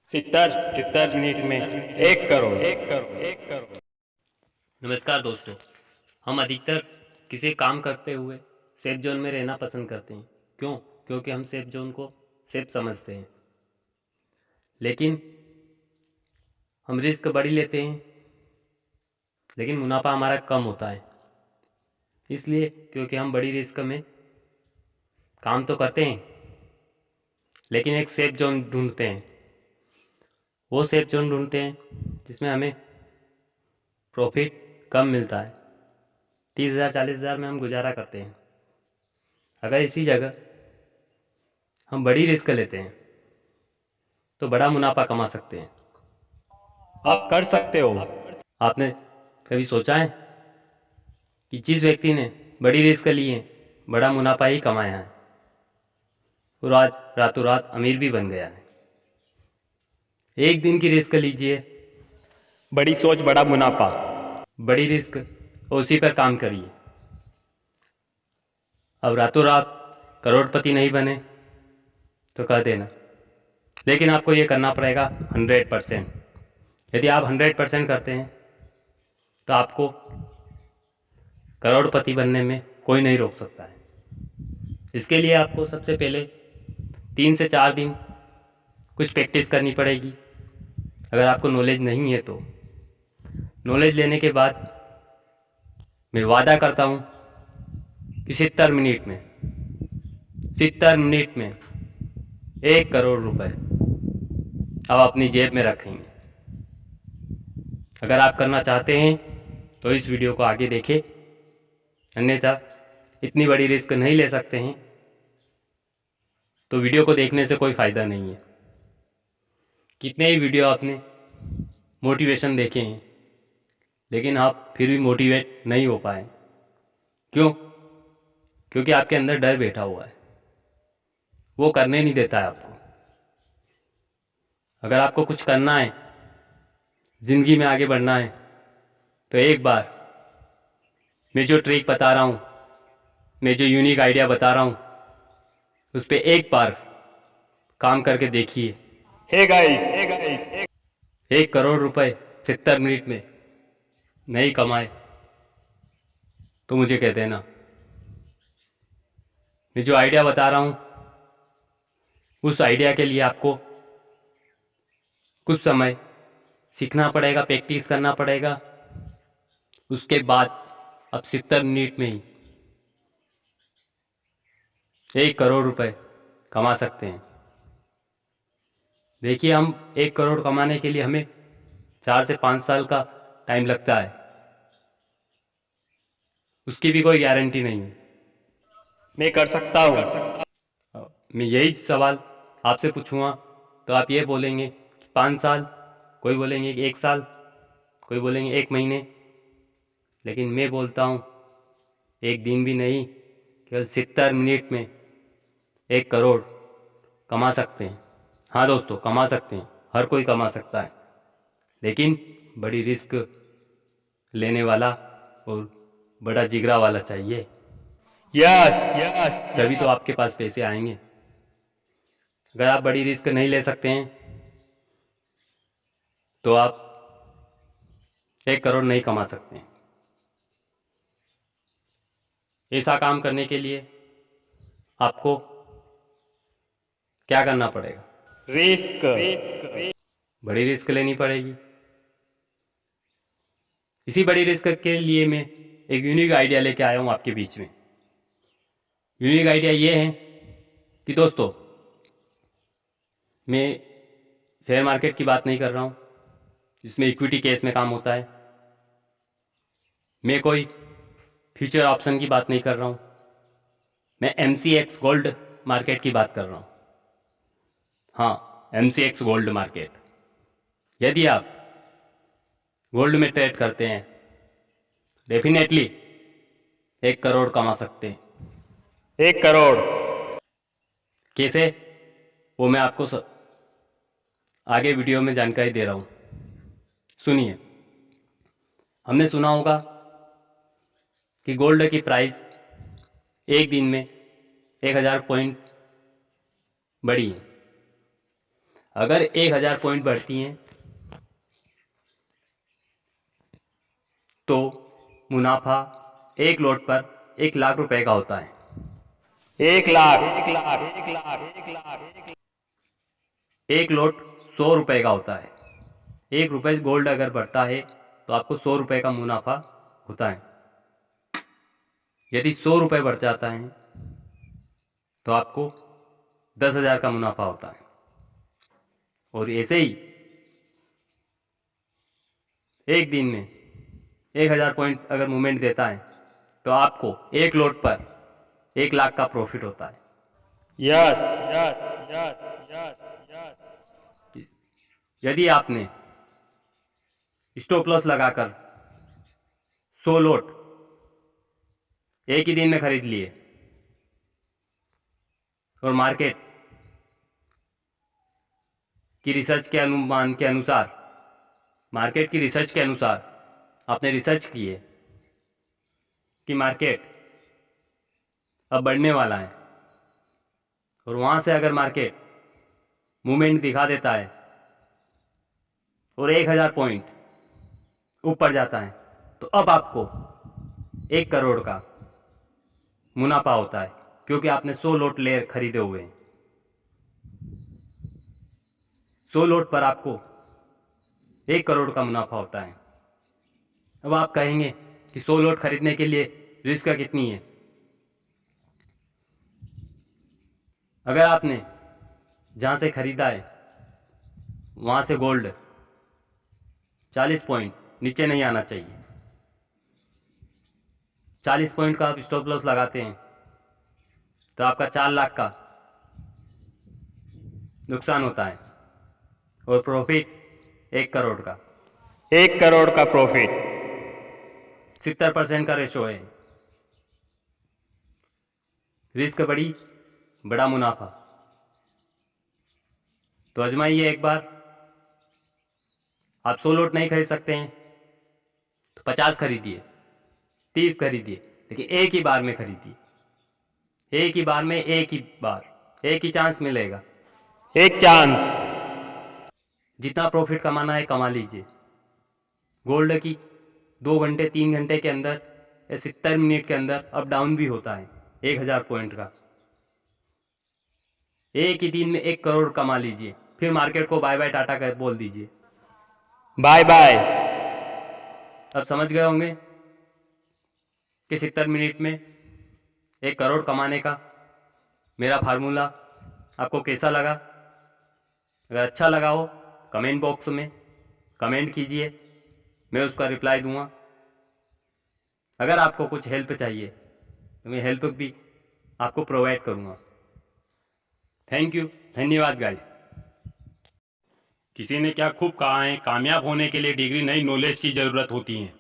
Sitar sitar minute में 1 करोड़। नमस्कार दोस्तों। हम अधिकतर किसी काम करते हुए सेफ जोन में रहना पसंद करते हैं। क्यों? क्योंकि हम सेफ जोन को सेफ समझते हैं, लेकिन हम रिस्क बड़ी लेते हैं, लेकिन मुनाफा हमारा कम होता है। इसलिए क्योंकि हम बड़ी रिस्क में काम तो करते हैं, लेकिन एक सेफ जोन ढूंढते हैं। वो सेफ जोन ढूंढते हैं जिसमें हमें प्रॉफिट कम मिलता है। 30,000 40,000 में हम गुजारा करते हैं। अगर इसी जगह हम बड़ी रिस्क लेते हैं तो बड़ा मुनाफा कमा सकते हैं। आप कर सकते हो। आपने कभी सोचा है कि जिस व्यक्ति ने बड़ी रिस्क ली है, बड़ा मुनाफा ही कमाया है, और आज रातों रात अमीर भी बन गया है। एक दिन की रिस्क लीजिए, बड़ी सोच बड़ा मुनाफा। बड़ी रिस्क, और उसी पर काम करिए। अब रातों रात करोड़पति नहीं बने तो कह देना, लेकिन आपको ये करना पड़ेगा 100%। यदि आप 100% करते हैं तो आपको करोड़पति बनने में कोई नहीं रोक सकता है। इसके लिए आपको सबसे पहले 3 से 4 दिन कुछ प्रैक्टिस करनी पड़ेगी। अगर आपको नॉलेज नहीं है तो नॉलेज लेने के बाद मैं वादा करता हूँ कि 70 मिनट में 1 करोड़ रुपए आप अपनी जेब में रखेंगे। अगर आप करना चाहते हैं तो इस वीडियो को आगे देखें, अन्यथा इतनी बड़ी रिस्क नहीं ले सकते हैं तो वीडियो को देखने से कोई फ़ायदा नहीं है। कितने ही वीडियो आपने मोटिवेशन देखे हैं, लेकिन आप फिर भी मोटिवेट नहीं हो पाए। क्यों? क्योंकि आपके अंदर डर बैठा हुआ है, वो करने नहीं देता है आपको। अगर आपको कुछ करना है, ज़िंदगी में आगे बढ़ना है, तो एक बार मैं जो ट्रिक बता रहा हूँ, मैं जो यूनिक आइडिया बता रहा हूँ, उस पर एक बार काम करके देखिए। Hey guys. 1 करोड़ रुपए 70 मिनट में नहीं कमाए तो मुझे कह देना। मैं जो आइडिया बता रहा हूँ, उस आइडिया के लिए आपको कुछ समय सीखना पड़ेगा, प्रैक्टिस करना पड़ेगा। उसके बाद अब 70 मिनट में ही 1 करोड़ रुपए कमा सकते हैं। देखिए, हम 1 करोड़ कमाने के लिए हमें 4 से 5 साल का टाइम लगता है, उसकी भी कोई गारंटी नहीं है। मैं कर सकता हूँ। मैं यही सवाल आपसे पूछूंगा तो आप ये बोलेंगे कि 5 साल, कोई बोलेंगे कि 1 साल, कोई बोलेंगे 1 महीने, लेकिन मैं बोलता हूँ 1 दिन भी नहीं, केवल 70 मिनट में 1 करोड़ कमा सकते हैं। हाँ दोस्तों, कमा सकते हैं, हर कोई कमा सकता है, लेकिन बड़ी रिस्क लेने वाला और बड़ा जिगरा वाला चाहिए। यस। तभी तो आपके पास पैसे आएंगे। अगर आप बड़ी रिस्क नहीं ले सकते हैं तो आप 1 करोड़ नहीं कमा सकते हैं। ऐसा काम करने के लिए आपको क्या करना पड़ेगा? रिस्क। बड़ी रिस्क लेनी पड़ेगी। इसी बड़ी रिस्क के लिए मैं एक यूनिक आइडिया लेके आया हूँ आपके बीच में। यूनिक आइडिया ये है कि दोस्तों, मैं शेयर मार्केट की बात नहीं कर रहा हूँ जिसमें इक्विटी केस में काम होता है। मैं कोई फ्यूचर ऑप्शन की बात नहीं कर रहा हूँ। मैं MCX गोल्ड मार्केट की बात कर रहा हूँ। हाँ, MCX गोल्ड मार्केट। यदि आप गोल्ड में ट्रेड करते हैं, डेफिनेटली 1 करोड़ कमा सकते हैं। 1 करोड़। कैसे? वो मैं आपको आगे वीडियो में जानकारी दे रहा हूँ, सुनिए। हमने सुना होगा कि गोल्ड की प्राइस एक दिन में 1,000 पॉइंट बढ़ी है। अगर 1000 पॉइंट बढ़ती हैं तो मुनाफा एक लॉट पर 1 लाख रुपए का होता है। 1 लाख। एक लॉट 100 रुपए का होता है। 1 रुपए गोल्ड अगर बढ़ता है तो आपको 100 रुपए का मुनाफा होता है। यदि 100 रुपए बढ़ जाता है तो आपको 10,000 का मुनाफा होता है। और ऐसे ही एक दिन में 1000 पॉइंट अगर मूवमेंट देता है तो आपको एक लॉट पर 1 लाख का प्रॉफिट होता है। यस। यदि आपने स्टॉप लॉस लगाकर 100 लॉट एक ही दिन में खरीद लिए और मार्केट की रिसर्च के अनुमान के अनुसार आपने रिसर्च किए कि मार्केट अब बढ़ने वाला है और वहां से अगर मार्केट मूवमेंट दिखा देता है और 1000 पॉइंट ऊपर जाता है तो अब आपको 1 करोड़ का मुनाफा होता है, क्योंकि आपने 100 लॉट ले खरीदे हुए हैं। 100 लॉट पर आपको 1 करोड़ का मुनाफा होता है। अब आप कहेंगे कि 100 लॉट खरीदने के लिए रिस्क कितनी है। अगर आपने जहां से खरीदा है वहां से गोल्ड 40 पॉइंट नीचे नहीं आना चाहिए। 40 पॉइंट का आप स्टॉप लॉस लगाते हैं तो आपका 4 लाख का नुकसान होता है और प्रॉफिट 1 करोड़ का। 1 करोड़ का प्रॉफिट। 70% का रेशो है। रिस्क बड़ी, बड़ा मुनाफा। तो आजमाइए एक बार। आप 100 लॉट नहीं खरीद सकते हैं तो 50 खरीदिए, 30 खरीदिए, लेकिन एक ही बार में खरीदिए। एक ही बार में एक ही चांस मिलेगा। एक चांस। जितना प्रॉफिट कमाना है कमा लीजिए। गोल्ड की 2 घंटे 3 घंटे के अंदर या 70 मिनट के अंदर अप डाउन भी होता है 1000 पॉइंट का। एक ही दिन में 1 करोड़ कमा लीजिए, फिर मार्केट को बाय बाय टाटा कर बोल दीजिए। Bye bye. अब समझ गए होंगे कि 70 मिनट में 1 करोड़ कमाने का मेरा फार्मूला आपको कैसा लगा। अगर अच्छा लगा हो कमेंट बॉक्स में कमेंट कीजिए, मैं उसका रिप्लाई दूंगा। अगर आपको कुछ हेल्प चाहिए तो मैं हेल्प भी आपको प्रोवाइड करूंगा। थैंक यू, धन्यवाद गाइस। किसी ने क्या खूब कहा है, कामयाब होने के लिए डिग्री नहीं नॉलेज की जरूरत होती है।